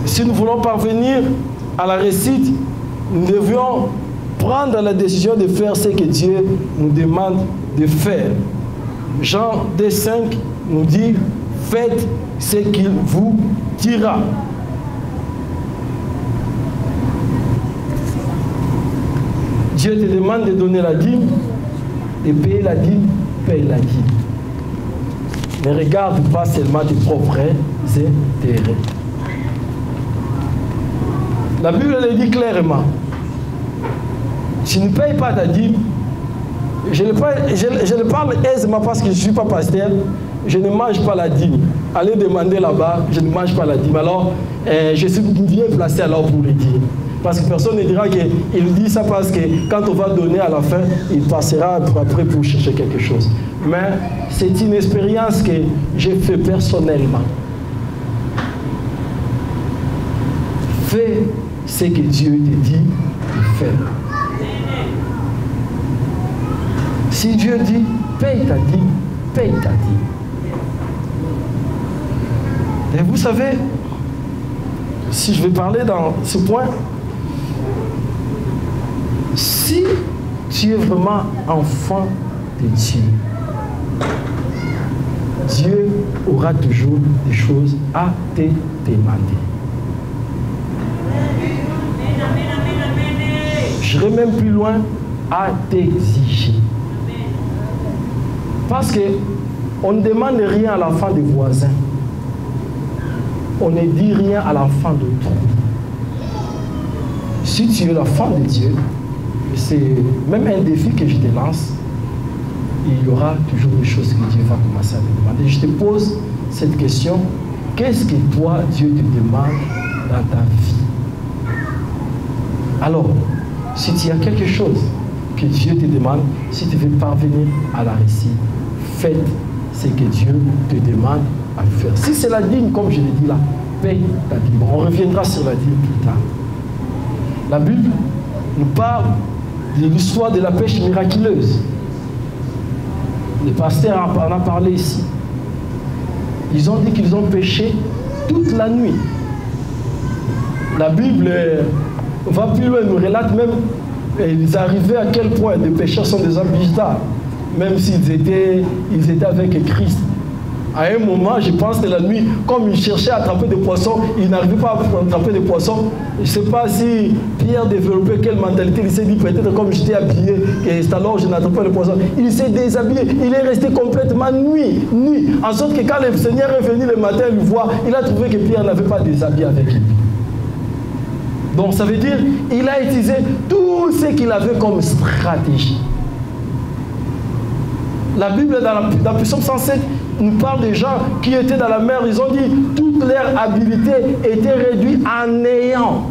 si nous voulons parvenir à la réussite, nous devions prendre la décision de faire ce que Dieu nous demande de faire. Jean 2,5 nous dit, faites ce qu'il vous dira. Dieu te demande de donner la dîme, de payer la dîme, paye la dîme. Ne regarde pas seulement tes propres intérêts. La Bible le dit clairement. Si tu ne payes pas ta dîme, je le parle aisément parce que je ne suis pas pasteur, je ne mange pas la dîme. Allez demander là-bas, je ne mange pas la dîme. Alors, je suis bien placé alors pour le dire. Parce que personne ne dira qu'il dit ça parce que quand on va donner à la fin, il passera après pour chercher quelque chose. Mais c'est une expérience que j'ai fait personnellement. Fais ce que Dieu te dit de faire. Si Dieu dit, paye ta dîme, paye ta dîme. Et vous savez, si je vais parler dans ce point, si tu es vraiment enfant de Dieu, Dieu aura toujours des choses à te demander. J'irai même plus loin, à t'exiger. Parce qu'on ne demande rien à l'enfant des voisins. On ne dit rien à l'enfant d'autrui. Si tu es l'enfant de Dieu, c'est même un défi que je te lance, il y aura toujours des choses que Dieu va commencer à te demander. Je te pose cette question, qu'est-ce que toi, Dieu te demande dans ta vie? Alors, si tu as quelque chose que Dieu te demande, si tu veux parvenir à la réussite, faites ce que Dieu te demande à faire. Si c'est la dîme, comme je l'ai dit là, paye ta dîme. On reviendra sur la dîme plus tard. La Bible nous parle de l'histoire de la pêche miraculeuse. Le pasteur en a parlé ici. Ils ont dit qu'ils ont pêché toute la nuit. La Bible va plus loin, nous relate même, ils arrivaient à quel point les pêcheurs sont des hommes bizarres, même s'ils étaient avec Christ. À un moment, je pense que la nuit, comme ils cherchaient à attraper des poissons, ils n'arrivaient pas à attraper des poissons. Je ne sais pas si Pierre développait quelle mentalité. Il s'est dit peut-être comme j'étais habillé, et c'est alors je n'attrape pas les poissons. Il s'est déshabillé, il est resté complètement nuit. En sorte que quand le Seigneur est venu le matin le voir, il a trouvé que Pierre n'avait pas déshabillé avec lui. Donc ça veut dire qu'il a utilisé tout ce qu'il avait comme stratégie. La Bible dans Psaume 107 nous parle des gens qui étaient dans la mer. Ils ont dit toute leur habilité était réduite à néant.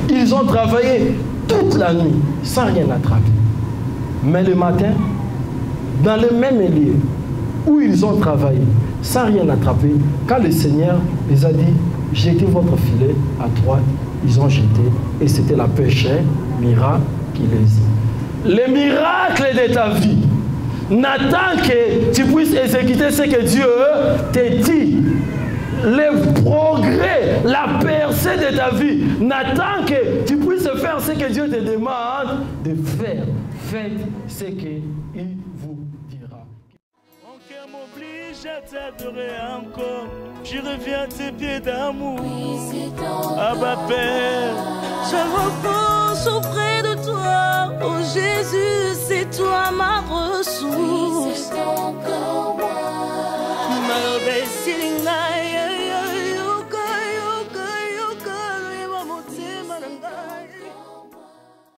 Ils ont travaillé toute la nuit sans rien attraper. Mais le matin, dans le même lieu où ils ont travaillé, sans rien attraper. Quand le Seigneur les a dit, jetez votre filet à droite, ils ont jeté. Et c'était la pêche miracle qui les... Les miracles de ta vie n'attend que tu puisses exécuter ce que Dieu te dit. Le progrès, la percée de ta vie n'attend que tu puisses faire ce que Dieu te demande de faire. Faites ce qu'il vous dira. Mon cœur m'oblige à t'adorer encore. Je reviens à tes pieds d'amour. Abba Père, je repose auprès de toi. Oh Jésus, c'est toi ma ressource. Ma